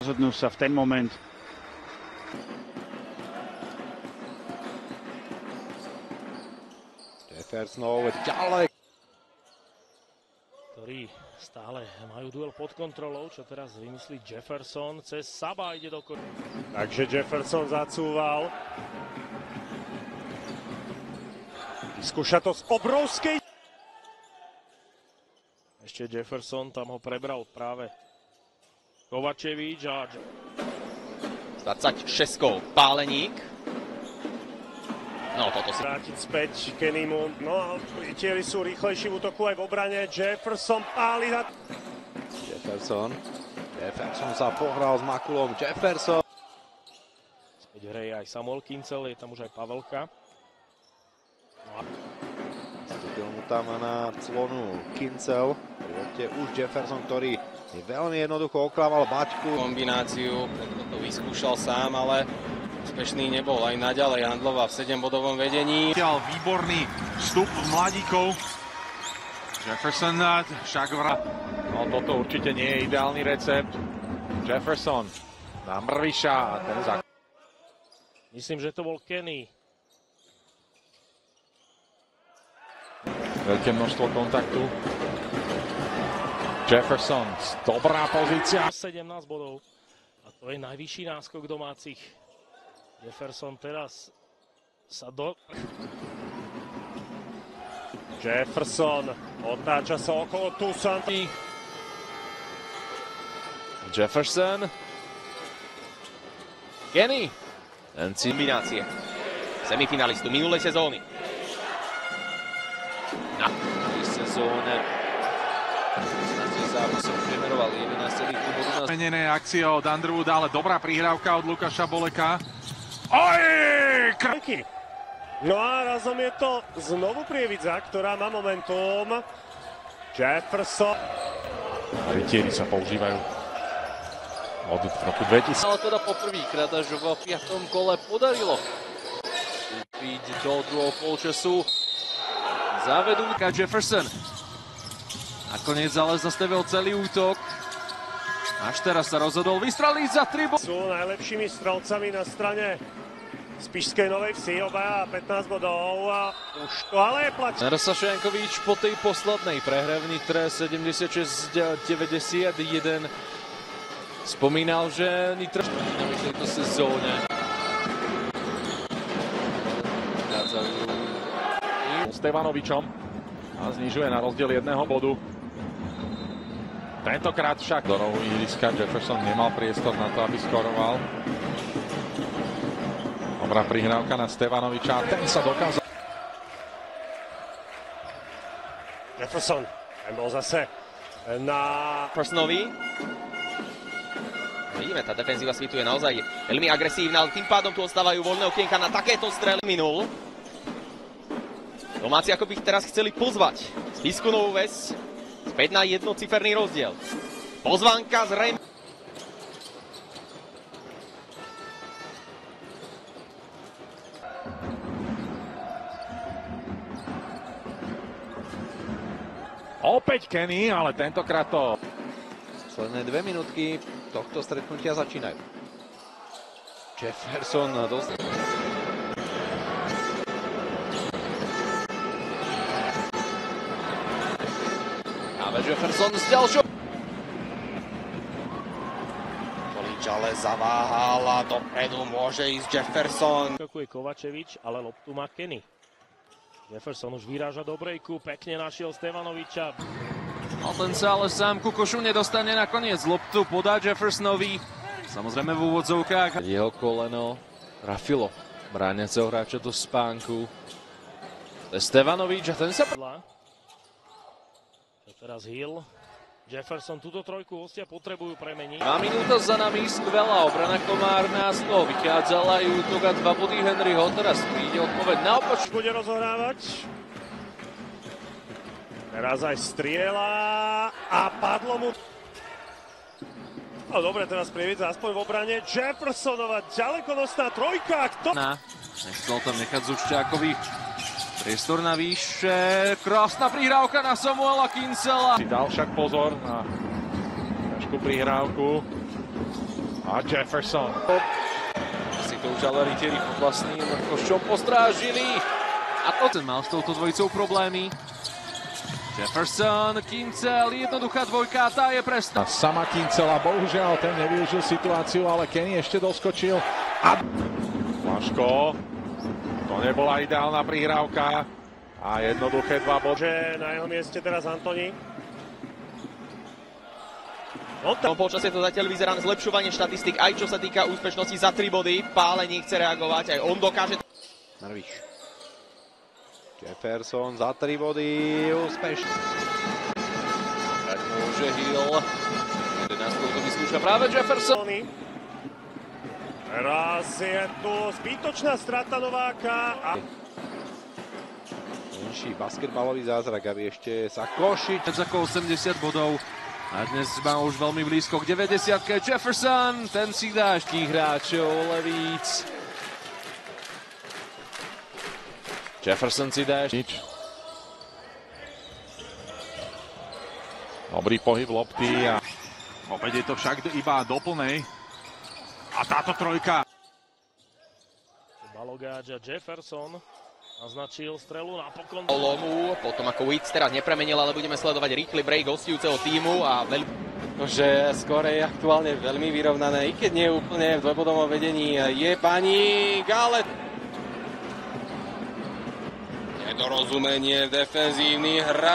Rozhodnú sa v ten moment. Jefferson ďalej. Ktorí stále majú duel pod kontrolou, čo teraz vymyslí Jefferson, cez Saba ide do koša. Takže Jefferson zacúval. Skúša to z obrovskej. Ešte Jefferson, tam ho prebral práve Kovačevič a 26 Páleník. No, toto si Vrátiť späť Kennymu. No, tieri sú rýchlejší v útoku aj v obrane. Jefferson páli. Jefferson sa pohral s Makulom. Jefferson. späť hreje aj Samuel Kincel, je tam už aj Pavelka. Vstúpil mu tam na clonu Kincel. Už Jefferson, ktorý veľmi jednoducho oklával Baťku. kombináciu, preto to vyskúšal sám, ale úspešný nebol. Aj naďalej handloval v 7-bodovom vedení. Výborný vstup mladíkov. Jefferson však No toto určite nie je ideálny recept. Jefferson na Mrviša a ten za... Myslím, že to bol Kenny. Veľké množstvo kontaktu. Jefferson, dobrá pozícia. 17 bodov. A to je najvyšší náskok domácich. Jefferson teraz sa Jefferson otáča sa okolo Toussaint. Jefferson. Kenny. Kombinácie semifinalistu minulej sezóny. Na sezóne zápasom premenoval 11 bodov. Menené akcie od Underwooda, ale dobrá prihrávka od Lukáša Boleka. No a razom je to znovu Prievidza, ktorá má momentum. Jefferson. Rytieri sa používajú od roku 2000. Ale teda poprvýkrát až v 5. kole podarilo vstúpiť do druhého polčasu. Závedú Jefferson. Nakoniec ale zastavil celý útok. Až teraz sa rozhodol vystreliť za 3 body. Sú najlepšími strelcami na strane Spišskej Novej Vsi, obaja 15 bodov. Už to ale je plač. Radoslav Jankovič po tej poslednej prehre v Nitre 76-91 spomínal, že Nitra v tejto sezóne Stevanovičom a znižuje na rozdiel 1 bodu. Tentokrát však do rohu ihriska Jefferson nemal priestor na to, aby skoroval. Dobrá prihrávka na Stevanoviča a ten sa dokázal. Jefferson, ten bol zase na Jeffersonovi. Vidíme, tá defenzíva Svitu je naozaj veľmi agresívna, ale tým pádom tu ostávajú voľné okienka na takéto strely. Minul. Domáci ako by ich teraz chceli pozvať. Spišskú Novú Ves späť na jednociferný rozdiel. Pozvánka zrejme. Opäť Kenny, ale tentokrát to... Posledné 2 minútky tohto stretnutia začínajú. Jefferson dosť... Jefferson s ďalšou. Polič ale zaváhal a dopredu môže ísť Jefferson. Skakuje Kovačevič, ale loptu má Kenny. Jefferson už vyráža do breaku, pekne našiel Stevanoviča. No ten sa ale sám ku košu nedostane nakoniec. Loptu podá Jeffersonovi. Samozrejme v úvodzovkách. Jeho koleno trafilo brániaceho hráča do spánku. To je Stevanovič a ten sa... Teraz Hill. Jefferson túto trojku hostia potrebujú premeniť. 2 minúta za nami, skvelá obrana Komárna. Z toho vychádzala aj útok a 2 body Henryho. Teraz príde odpoveď na opačku. Bude rozohrávať. Teraz aj strieľa a padlo mu. No dobre, teraz Prievidza aspoň v obrane. Jeffersonova ďalekonosná trojka. Kto? Nechcel tam nechať Zušťákových. Priestor na výše, krásna prihrávka na Samuela Kincela. Si dal však pozor na ťažkú prihrávku. A Jefferson. Si to už ale rytieri pod vlastným košťom postrážili. A to ten mal s touto dvojicou problémy. Jefferson, Kincel, jednoduchá dvojka, tá je prestá. Sama Kincela, bohužiaľ, ten nevyužil situáciu, ale Kenny ešte doskočil. A Flaško, to nebola ideálna prihrávka. A jednoduché 2 body. Že na jeho mieste teraz Antoni. Počasie to zatiaľ vyzerá na zlepšovanie štatistik, aj čo sa týka úspešnosti za 3 body. Pále nechce reagovať, aj on dokáže. Marviš. Jefferson za 3 body, úspešný. Tak môže Hill. 11 to vyskúša práve Jefferson. Teraz je tu zbytočná strata Nováka. A Menší basketbalový zázrak, aby ešte sa Košič. Viac ako 80 bodov. A dnes má už veľmi blízko k 90-ke. Jefferson, ten si dá tých hráčov levíc. Jefferson si dá Nič. Dobrý pohyb lopty a Opäť je to však iba do plnej. A táto trojka. Balogáč a Jefferson naznačil strelu napokon. Lomu, potom ako Wicks teraz nepremenil, ale budeme sledovať rýchly break hostujúceho týmu a že skóre je aktuálne veľmi vyrovnané, i keď nie úplne v dvojbodovom vedení je Baník, ale nedorozumenie, defenzívny hra.